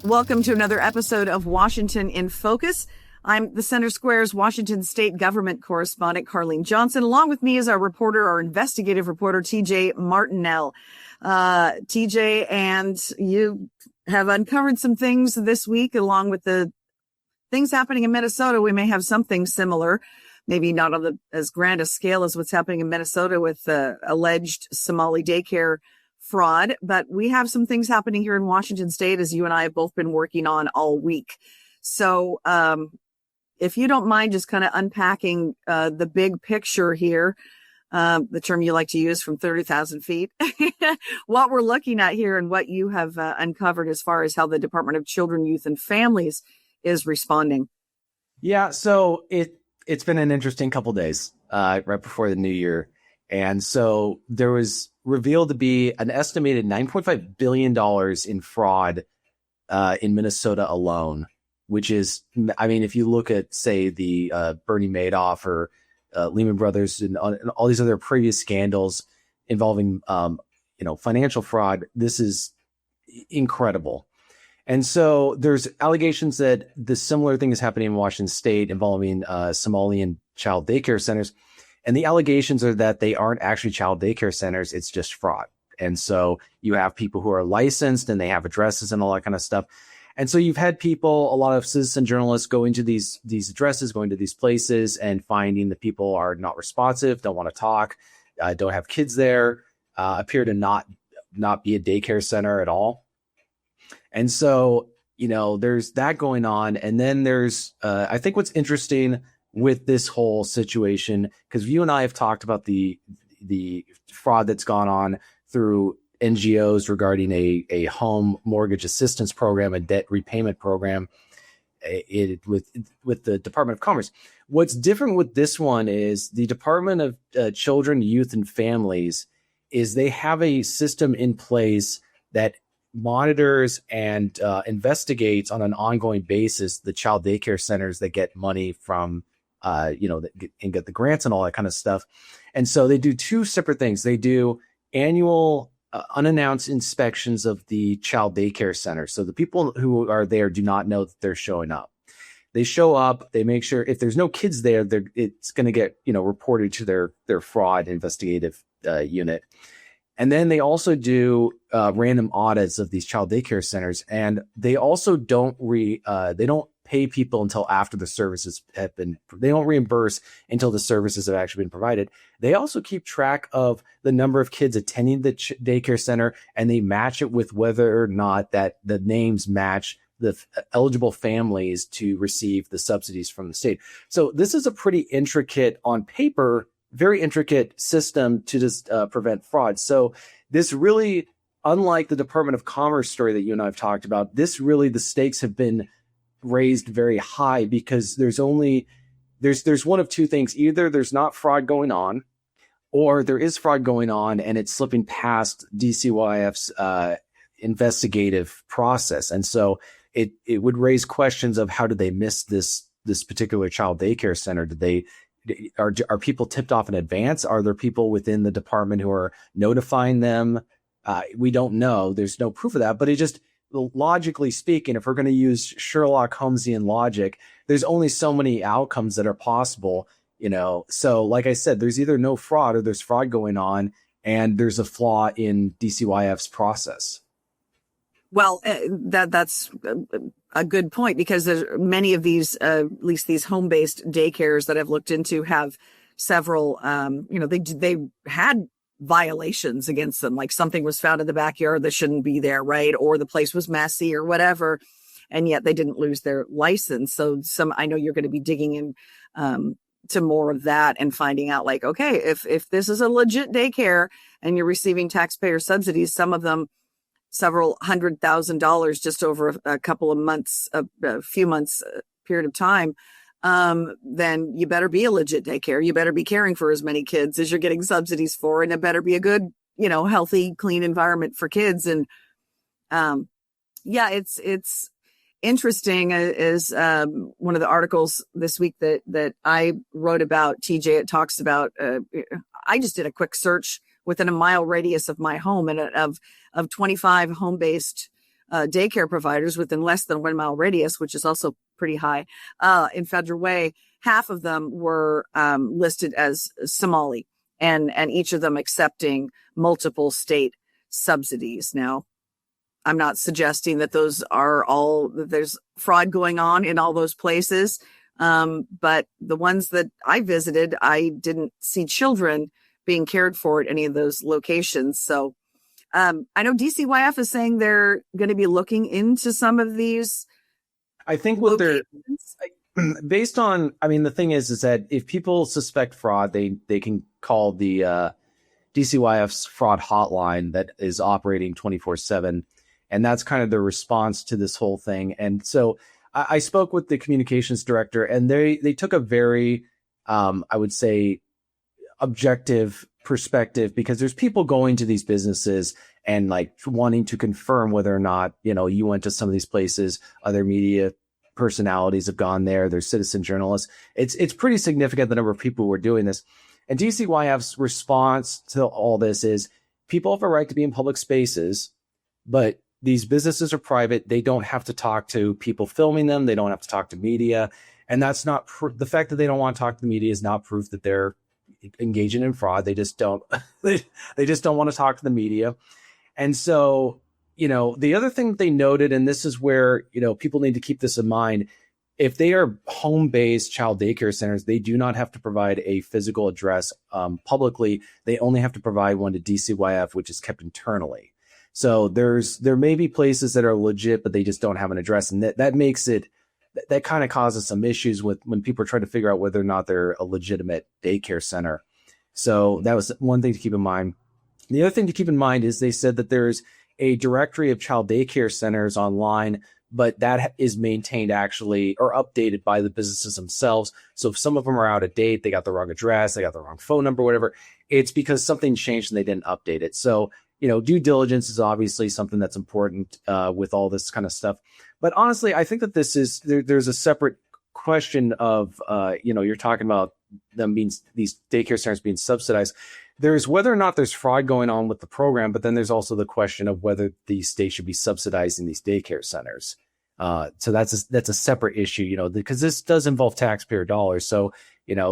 Welcome to another episode of Washington in Focus. I'm the Center Square's Washington State Government correspondent, Carlene Johnson. Along with me is our investigative reporter, TJ Martinell. TJ, and you have uncovered some things this week, along with the things happening in Minnesota. We may have something similar, maybe not on as grand a scale as what's happening in Minnesota with the alleged Somali daycare fraud, but we have some things happening here in Washington State, as you and I have both been working on all week. So if you don't mind just kind of unpacking the big picture here, the term you like to use, from 30,000 feet, what we're looking at here and what you have uncovered as far as how the Department of Children, Youth, and Families is responding. Yeah, so it's been an interesting couple days right before the new year. And so there was revealed to be an estimated $9.5 billion in fraud in Minnesota alone, which is, I mean, if you look at, say, the Bernie Madoff or Lehman Brothers and all these other previous scandals involving, financial fraud, this is incredible. And so there's allegations that the similar thing is happening in Washington State involving Somalian child daycare centers. And the allegations are that they aren't actually child daycare centers. It's just fraud. And so you have people who are licensed and they have addresses and all that kind of stuff. And so you've had people, a lot of citizen journalists going to these addresses, going to these places and finding that people are not responsive, don't want to talk, don't have kids there, appear to not be a daycare center at all. And so, there's that going on. And then there's, I think what's interesting with this whole situation, because you and I have talked about the fraud that's gone on through NGOs regarding a home mortgage assistance program, a debt repayment program with the Department of Commerce. What's different with this one is the Department of Children, Youth, and Families is they have a system in place that monitors and investigates on an ongoing basis the child daycare centers that get money from and get the grants and all that kind of stuff. And so they do two separate things. They do annual unannounced inspections of the child daycare center. So the people who are there do not know that they're showing up. They show up, they make sure if there's no kids there, it's going to get, reported to their fraud investigative unit. And then they also do random audits of these child daycare centers. And they also don't pay people until after the services have been, they don't reimburse until the services have actually been provided. They also keep track of the number of kids attending the daycare center, and they match it with whether or not that the names match the eligible families to receive the subsidies from the state. So this is a pretty intricate, on paper, very intricate system to just prevent fraud. So this really, unlike the Department of Commerce story that you and I have talked about, the stakes have been raised very high because there's one of two things. Either there's not fraud going on, or there is fraud going on and it's slipping past DCYF's investigative process. And so it would raise questions of how did they miss this particular child daycare center? Are people tipped off in advance? Are there people within the department who are notifying them? We don't know. There's no proof of that, but logically speaking, if we're going to use Sherlock Holmesian logic, there's only so many outcomes that are possible, So like I said, there's either no fraud or there's fraud going on, and there's a flaw in DCYF's process. Well, that's a good point, because there's many of these, at least these home-based daycares that I've looked into, have several, they had violations against them, like something was found in the backyard that shouldn't be there, right? Or the place was messy or whatever, and yet they didn't lose their license. So I know you're going to be digging in to more of that and finding out, like, okay, if this is a legit daycare and you're receiving taxpayer subsidies, some of them several $100,000 just over a couple of months, a few months period of time, then you better be a legit daycare. You better be caring for as many kids as you're getting subsidies for, and it better be a good, healthy, clean environment for kids. And it's interesting. Is one of the articles this week that I wrote about, TJ. It talks about. I just did a quick search within a mile radius of my home, and of 25 home-based daycare providers within less than 1 mile radius, which is also pretty high in Federal Way. Half of them were listed as Somali, and each of them accepting multiple state subsidies. Now, I'm not suggesting that those are all, that there's fraud going on in all those places. But the ones that I visited, I didn't see children being cared for at any of those locations. So I know DCYF is saying they're going to be looking into some of these. I think what they're based on, I mean, the thing is that if people suspect fraud, they can call the DCYF's fraud hotline that is operating 24/7. And that's kind of the response to this whole thing. And so I spoke with the communications director, and they took a very, I would say, objective perspective, because there's people going to these businesses and like wanting to confirm whether or not, you went to some of these places. Other media personalities have gone there. There's citizen journalists. It's pretty significant, the number of people who are doing this. And DCYF's response to all this is people have a right to be in public spaces, but these businesses are private. They don't have to talk to people filming them. They don't have to talk to media. And that's not the fact that they don't want to talk to the media is not proof that they're engaging in fraud. They just don't, they just don't want to talk to the media. And so, the other thing that they noted, and this is where, people need to keep this in mind. If they are home-based child daycare centers, they do not have to provide a physical address publicly. They only have to provide one to DCYF, which is kept internally. So there may be places that are legit, but they just don't have an address. And that makes it, that kind of causes some issues with when people are trying to figure out whether or not they're a legitimate daycare center. So that was one thing to keep in mind. The other thing to keep in mind is they said that there's a directory of child daycare centers online, but that is maintained actually or updated by the businesses themselves. So if some of them are out of date, they got the wrong address, they got the wrong phone number, whatever, it's because something changed and they didn't update it. So due diligence is obviously something that's important with all this kind of stuff. But honestly, I think that this is there's a separate question of you're talking about them being these daycare centers being subsidized. There's whether or not there's fraud going on with the program, but then there's also the question of whether the state should be subsidizing these daycare centers. So that's a separate issue, because this does involve taxpayer dollars. So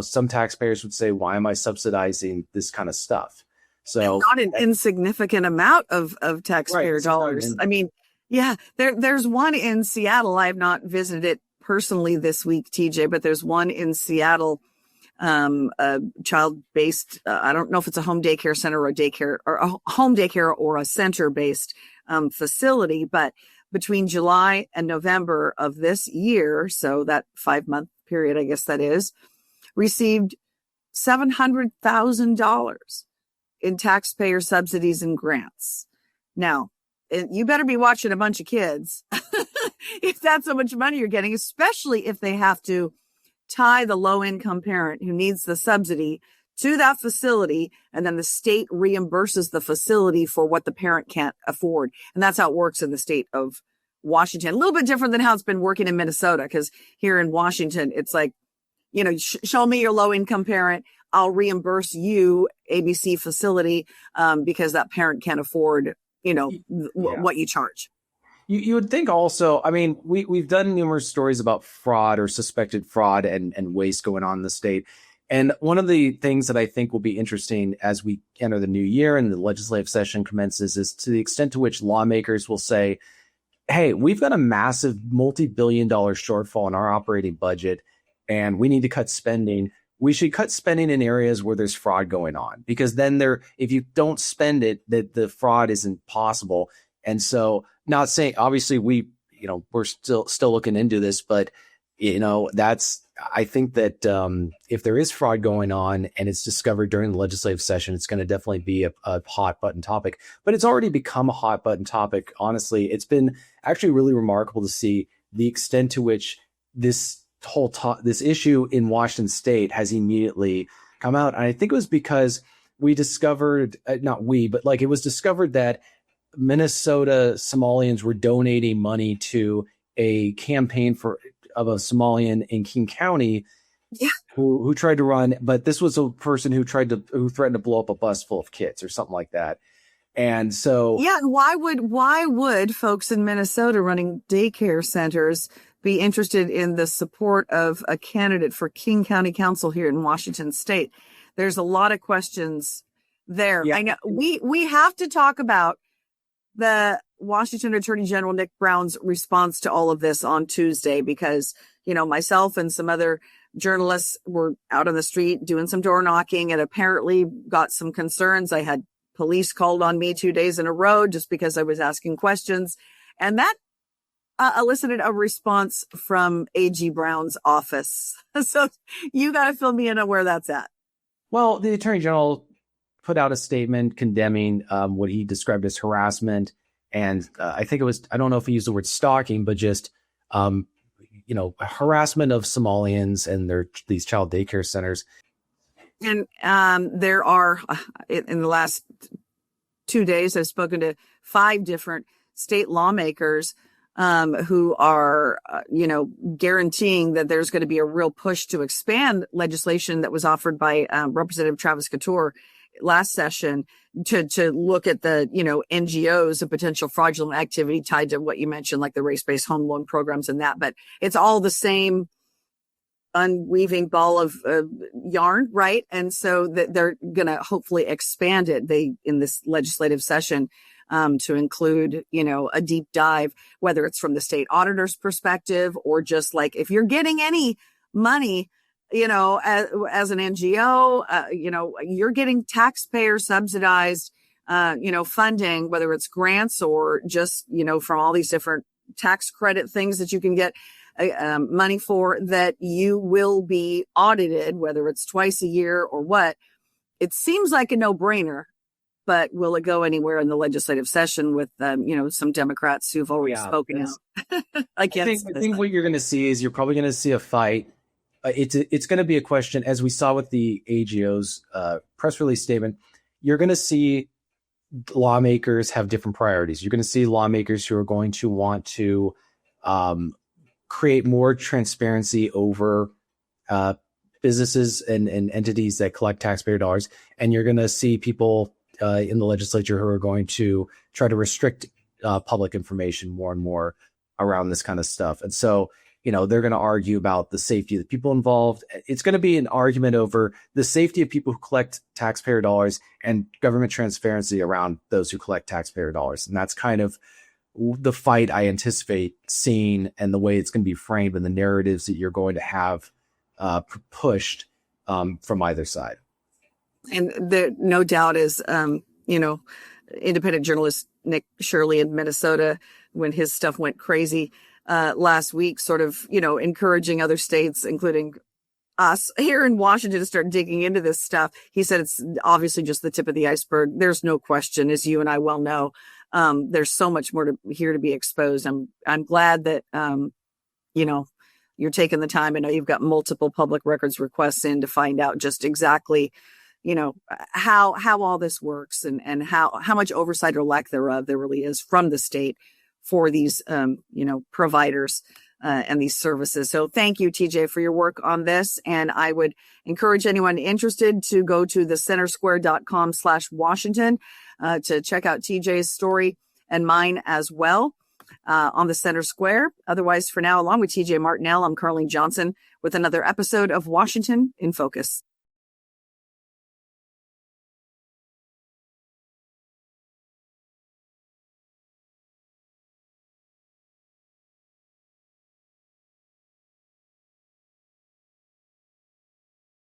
some taxpayers would say, why am I subsidizing this kind of stuff? So not an insignificant amount of taxpayer dollars. I mean, yeah, there's one in Seattle. I have not visited it personally this week, TJ, but there's one in Seattle, a child-based, I don't know if it's a home daycare center or a daycare or a home daycare or a center-based facility, but between July and November of this year, so that 5-month period, I guess that is, received $700,000 in taxpayer subsidies and grants. Now, you better be watching a bunch of kids if that's how much money you're getting, especially if they have to tie the low-income parent who needs the subsidy to that facility, and then the state reimburses the facility for what the parent can't afford. And that's how it works in the state of Washington. A little bit different than how it's been working in Minnesota, because here in Washington, it's like, show me your low-income parent, I'll reimburse you, ABC facility, because that parent can't afford, what you charge. You would think also, I mean, we've done numerous stories about fraud or suspected fraud and waste going on in the state. And one of the things that I think will be interesting as we enter the new year and the legislative session commences is to the extent to which lawmakers will say, hey, we've got a massive multi-billion-dollar shortfall in our operating budget, and we need to cut spending. We should cut spending in areas where there's fraud going on, because then if you don't spend it, the fraud isn't possible. And so, not saying, obviously we're still looking into this, but I think that if there is fraud going on and it's discovered during the legislative session, it's going to definitely be a hot button topic. But it's already become a hot button topic. Honestly, it's been actually really remarkable to see the extent to which this this issue in Washington State has immediately come out. And I think it was because we discovered, it was discovered that Minnesota Somalians were donating money to a campaign of a Somalian in King County, who tried to run, but this was a person who threatened to blow up a bus full of kids or something like that. And so, yeah, why would folks in Minnesota running daycare centers be interested in the support of a candidate for King County Council here in Washington State? There's a lot of questions there. yeah, I know we have to talk about the Washington Attorney General Nick Brown's response to all of this on Tuesday, because, myself and some other journalists were out on the street doing some door knocking and apparently got some concerns. I had police called on me 2 days in a row just because I was asking questions. And that elicited a response from AG Brown's office. So you got to fill me in on where that's at. well, the Attorney General put out a statement condemning what he described as harassment. And I think it was, I don't know if he used the word stalking, but just, harassment of Somalians and these child daycare centers. And there are, in the last 2 days, I've spoken to 5 different state lawmakers who are, guaranteeing that there's going to be a real push to expand legislation that was offered by Representative Travis Couture last session to look at the, NGOs of potential fraudulent activity tied to what you mentioned, like the race-based home loan programs and that. But it's all the same unweaving ball of yarn, right? And so that they're going to hopefully expand it in this legislative session to include, a deep dive, whether it's from the state auditor's perspective or just like if you're getting any money, as an NGO, you're getting taxpayer subsidized, funding, whether it's grants or just, from all these different tax credit things that you can get money for, that you will be audited, whether it's twice a year or what. It seems like a no-brainer, but will it go anywhere in the legislative session with, some Democrats who've already spoken out? I think what you're going to see is you're probably going to see a fight. It's going to be a question, as we saw with the AGO's press release statement. You're going to see lawmakers have different priorities. You're going to see lawmakers who are going to want to create more transparency over businesses and entities that collect taxpayer dollars. And you're going to see people in the legislature who are going to try to restrict public information more and more around this kind of stuff. And so, they're going to argue about the safety of the people involved. It's going to be an argument over the safety of people who collect taxpayer dollars and government transparency around those who collect taxpayer dollars. And that's kind of the fight I anticipate seeing, and the way it's going to be framed, and the narratives that you're going to have pushed from either side. And there, no doubt, is, independent journalist Nick Shirley in Minnesota, when his stuff went crazy last week, sort of, encouraging other states, including us here in Washington, to start digging into this stuff. He said it's obviously just the tip of the iceberg. There's no question, as you and I well know, there's so much more here to be exposed. I'm glad that, you're taking the time. I know you've got multiple public records requests in to find out just exactly, how all this works and how much oversight or lack thereof there really is from the state for these, providers and these services. So thank you, TJ, for your work on this. And I would encourage anyone interested to go to thecentersquare.com/Washington to check out TJ's story and mine as well on the Center Square. Otherwise, for now, along with TJ Martinell, I'm Carleen Johnson with another episode of Washington in Focus.